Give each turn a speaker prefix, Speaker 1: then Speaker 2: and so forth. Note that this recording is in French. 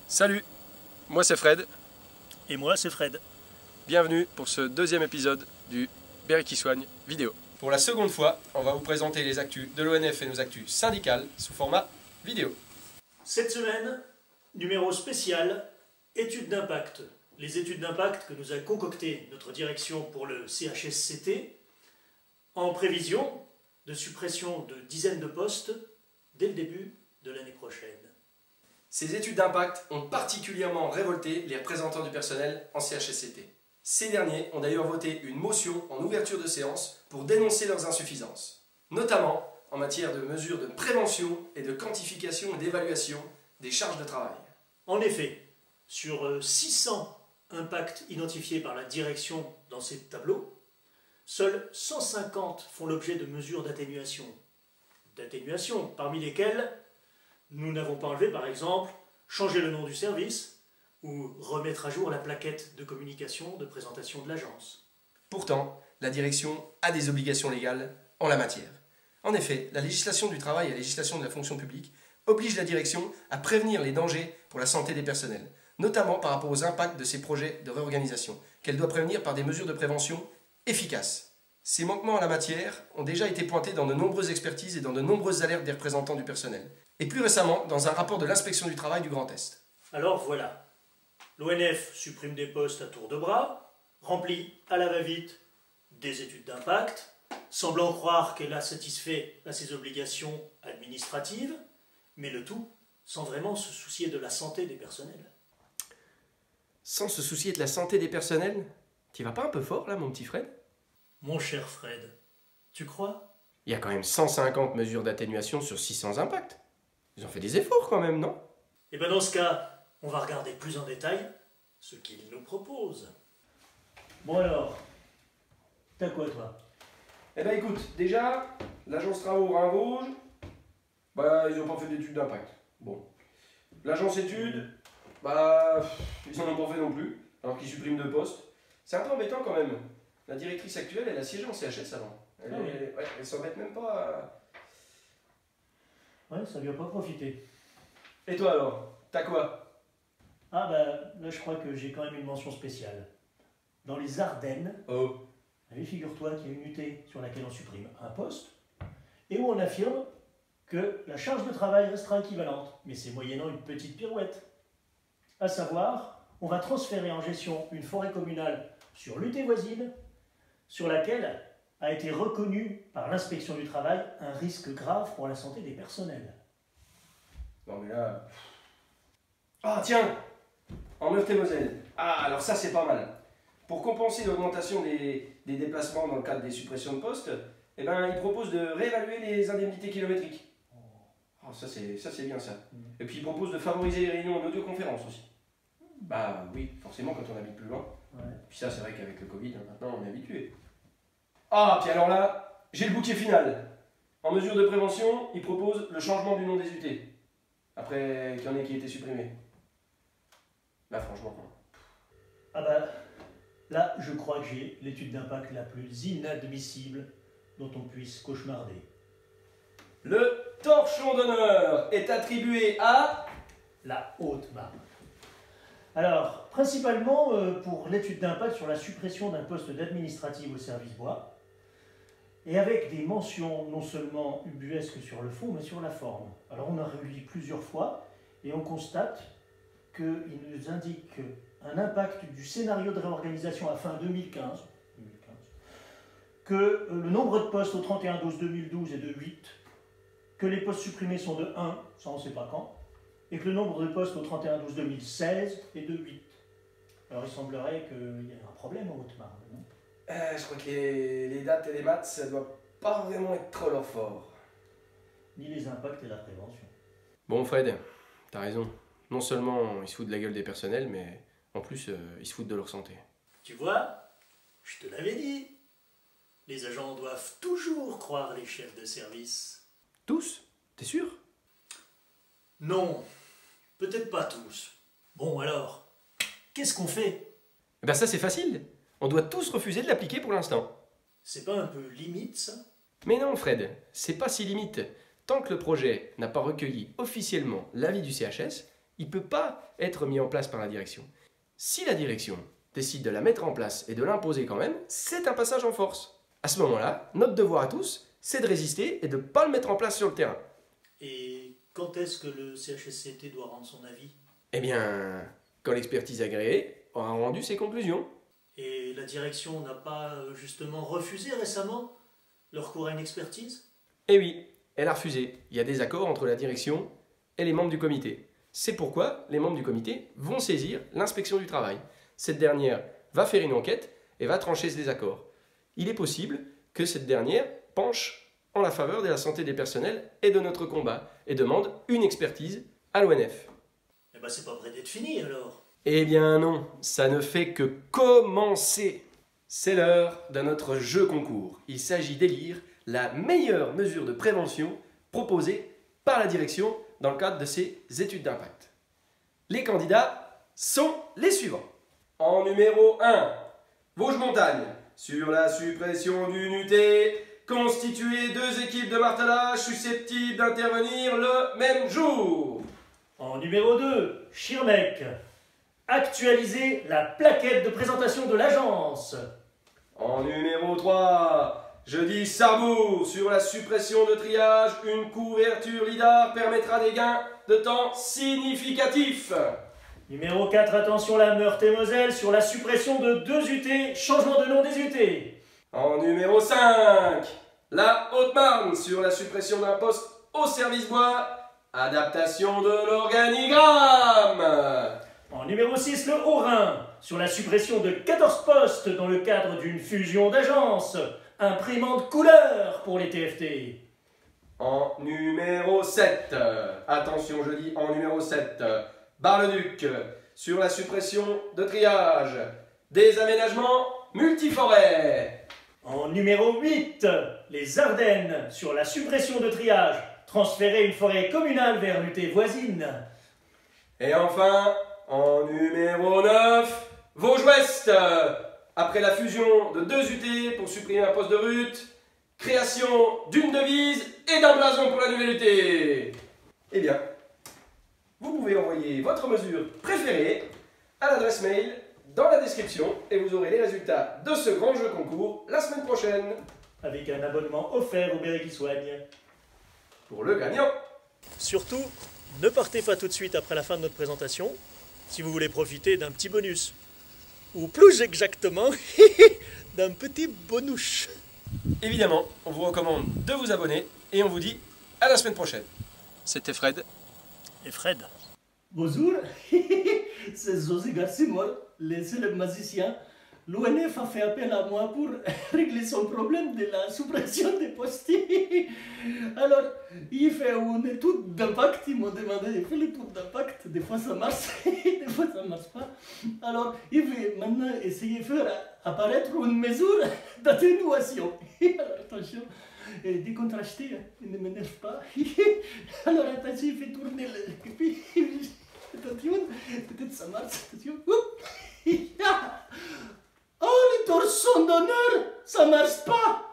Speaker 1: Salut, moi c'est Fred.
Speaker 2: Et moi, c'est Fred.
Speaker 1: Bienvenue pour ce deuxième épisode du Berry qui soigne vidéo. Pour la seconde fois, on va vous présenter les actus de l'ONF et nos actus syndicales sous format vidéo.
Speaker 2: Cette semaine, numéro spécial, études d'impact. Les études d'impact que nous a concoctées notre direction pour le CHSCT en prévision de suppression de dizaines de postes dès le début de l'année prochaine.
Speaker 1: Ces études d'impact ont particulièrement révolté les représentants du personnel en CHSCT. Ces derniers ont d'ailleurs voté une motion en ouverture de séance pour dénoncer leurs insuffisances, notamment en matière de mesures de prévention et de quantification et d'évaluation des charges de travail.
Speaker 2: En effet, sur 600 impacts identifiés par la direction dans ces tableaux, seuls 150 font l'objet de mesures d'atténuation. Parmi lesquelles nous n'avons pas enlevé, par exemple, changer le nom du service ou remettre à jour la plaquette de communication de présentation de l'agence.
Speaker 1: Pourtant, la direction a des obligations légales en la matière. En effet, la législation du travail et la législation de la fonction publique obligent la direction à prévenir les dangers pour la santé des personnels, notamment par rapport aux impacts de ces projets de réorganisation, qu'elle doit prévenir par des mesures de prévention efficaces. Ces manquements en la matière ont déjà été pointés dans de nombreuses expertises et dans de nombreuses alertes des représentants du personnel, et plus récemment dans un rapport de l'inspection du travail du Grand Est.
Speaker 2: Alors voilà, l'ONF supprime des postes à tour de bras, remplit à la va-vite des études d'impact, semblant croire qu'elle a satisfait à ses obligations administratives, mais le tout sans vraiment se soucier de la santé des personnels.
Speaker 1: Sans se soucier de la santé des personnels, t'y vas pas un peu fort là, mon petit Fred?
Speaker 2: Mon cher Fred, tu crois?
Speaker 1: Il y a quand même 150 mesures d'atténuation sur 600 impacts. Ils ont fait des efforts quand même, non?
Speaker 2: Eh bien dans ce cas, on va regarder plus en détail ce qu'il nous propose. Bon alors, t'as quoi toi?
Speaker 1: Eh ben écoute, déjà, l'agence Travaux Rhin-Vosges, ils n'ont pas fait d'études d'impact. Bon. L'agence Études, ils n'en ont pas fait non plus, alors qu'ils suppriment 2 postes. C'est un peu embêtant quand même. La directrice actuelle, elle a siégé en CHS avant. Elle s'embête même pas à...
Speaker 2: Ouais, ça lui a pas profité.
Speaker 1: Et toi alors? T'as quoi?
Speaker 2: Ah bah là je crois que j'ai quand même une mention spéciale. Dans les Ardennes, figure-toi qu'il y a une unité sur laquelle on supprime un poste et où on affirme que la charge de travail restera équivalente, mais c'est moyennant une petite pirouette. À savoir, on va transférer en gestion une forêt communale sur l'unité voisine, sur laquelle a été reconnu par l'inspection du travail un risque grave pour la santé des personnels.
Speaker 1: Non mais là... Ah tiens! En Meurthe-et-Moselle. Ah alors ça c'est pas mal. Pour compenser l'augmentation des déplacements dans le cadre des suppressions de postes, eh ben, ils proposent de réévaluer les indemnités kilométriques. Oh, ça c'est bien ça. Et puis ils proposent de favoriser les réunions en audioconférence aussi. Bah oui, forcément quand on habite plus loin.
Speaker 2: Ouais.
Speaker 1: Puis ça c'est vrai qu'avec le Covid, maintenant on est habitué. Ah, puis alors là, j'ai le bouquet final. En mesure de prévention, ils proposent le changement du nom des UT. Après qu'il y en ait qui aient été supprimés. Là franchement...
Speaker 2: Ah bah, là je crois que j'ai l'étude d'impact la plus inadmissible dont on puisse cauchemarder.
Speaker 1: Le torchon d'honneur est attribué à...
Speaker 2: La Haute-Marne. Alors, principalement pour l'étude d'impact sur la suppression d'un poste d'administrative au service bois, et avec des mentions non seulement ubuesques sur le fond, mais sur la forme. Alors on a relu plusieurs fois, et on constate qu'il nous indique un impact du scénario de réorganisation à fin 2015, que le nombre de postes au 31/12/2012 est de 8, que les postes supprimés sont de 1, ça on ne sait pas quand, et que le nombre de postes au 31/12/2016 est de 8. Alors il semblerait qu'il y ait un problème en Haute-Marne, non?
Speaker 1: Je crois que les dates et les maths, ça doit pas vraiment être trop leur fort.
Speaker 2: Ni les impacts et la prévention.
Speaker 1: Bon Fred, t'as raison. Non seulement ils se foutent de la gueule des personnels, mais en plus ils se foutent de leur santé.
Speaker 2: Tu vois, je te l'avais dit. Les agents doivent toujours croire les chefs de service.
Speaker 1: Tous? T'es sûr?
Speaker 2: Non, peut-être pas tous. Bon alors, qu'est-ce qu'on fait?
Speaker 1: Eh ben ça c'est facile. On doit tous refuser de l'appliquer pour l'instant.
Speaker 2: C'est pas un peu limite ça?
Speaker 1: Mais non Fred, c'est pas si limite. Tant que le projet n'a pas recueilli officiellement l'avis du CHS, il ne peut pas être mis en place par la direction. Si la direction décide de la mettre en place et de l'imposer quand même, c'est un passage en force. À ce moment-là, notre devoir à tous, c'est de résister et de ne pas le mettre en place sur le terrain.
Speaker 2: Et quand est-ce que le CHSCT doit rendre son avis?
Speaker 1: Eh bien, quand l'expertise agréée aura rendu ses conclusions.
Speaker 2: Et la direction n'a pas justement refusé récemment le recours à une expertise?
Speaker 1: Eh oui, elle a refusé. Il y a des accords entre la direction et les membres du comité. C'est pourquoi les membres du comité vont saisir l'inspection du travail. Cette dernière va faire une enquête et va trancher ce désaccord. Il est possible que cette dernière penche en la faveur de la santé des personnels et de notre combat et demande une expertise à l'ONF.
Speaker 2: Eh ben c'est pas près d'être fini alors.
Speaker 1: Eh bien non, ça ne fait que commencer. C'est l'heure d'un autre jeu concours. Il s'agit d'élire la meilleure mesure de prévention proposée par la direction dans le cadre de ces études d'impact. Les candidats sont les suivants. En numéro 1, Vosges-Montagne, sur la suppression d'unité, constituer 2 équipes de martelage susceptibles d'intervenir le même jour.
Speaker 2: En numéro 2, Schirmeck, actualiser la plaquette de présentation de l'agence.
Speaker 1: En numéro 3, jeudi Sarrebourg, sur la suppression de triage, une couverture lidar permettra des gains de temps significatifs.
Speaker 2: Numéro 4, attention la Meurthe-et-Moselle, sur la suppression de 2 UT, changement de nom des UT.
Speaker 1: En numéro 5, la Haute-Marne, sur la suppression d'un poste au service bois, adaptation de l'organigramme.
Speaker 2: En numéro 6, le Haut-Rhin, sur la suppression de 14 postes dans le cadre d'une fusion d'agences, imprimante couleur pour les TFT.
Speaker 1: En numéro 7, attention je dis en numéro 7, Bar-le-Duc, sur la suppression de triage, des aménagements multiforêts.
Speaker 2: En numéro 8, les Ardennes, sur la suppression de triage, transférer une forêt communale vers l'UT voisine.
Speaker 1: Et enfin, en numéro 9, Vosges-Ouest, après la fusion de 2 UT pour supprimer un poste de rute, création d'une devise et d'un blason pour la nouvelle UT. Eh bien, vous pouvez envoyer votre mesure préférée à l'adresse mail dans la description et vous aurez les résultats de ce grand jeu concours la semaine prochaine.
Speaker 2: Avec un abonnement offert au Béret qui soigne.
Speaker 1: Pour le gagnant.
Speaker 2: Surtout, ne partez pas tout de suite après la fin de notre présentation si vous voulez profiter d'un petit bonus. Ou plus exactement, d'un petit bonus.
Speaker 1: Évidemment, on vous recommande de vous abonner et on vous dit à la semaine prochaine. C'était Fred.
Speaker 2: Et Fred.
Speaker 3: Bonjour, c'est José Garcimol, le célèbre magicien. L'ONF a fait appel à moi pour régler son problème de la suppression des postes. Alors, il fait une étude d'impact, ils m'ont demandé de faire l'étude d'impact. Des fois ça marche, des fois ça ne marche pas. Alors, il veut maintenant essayer de faire apparaître une mesure d'atténuation. Alors, attention, décontrasté, ne m'énerve pas. Alors, attention, il fait tourner le... Attention, peut-être ça marche, attention. Oh, les torsions d'honneur, ça marche pas.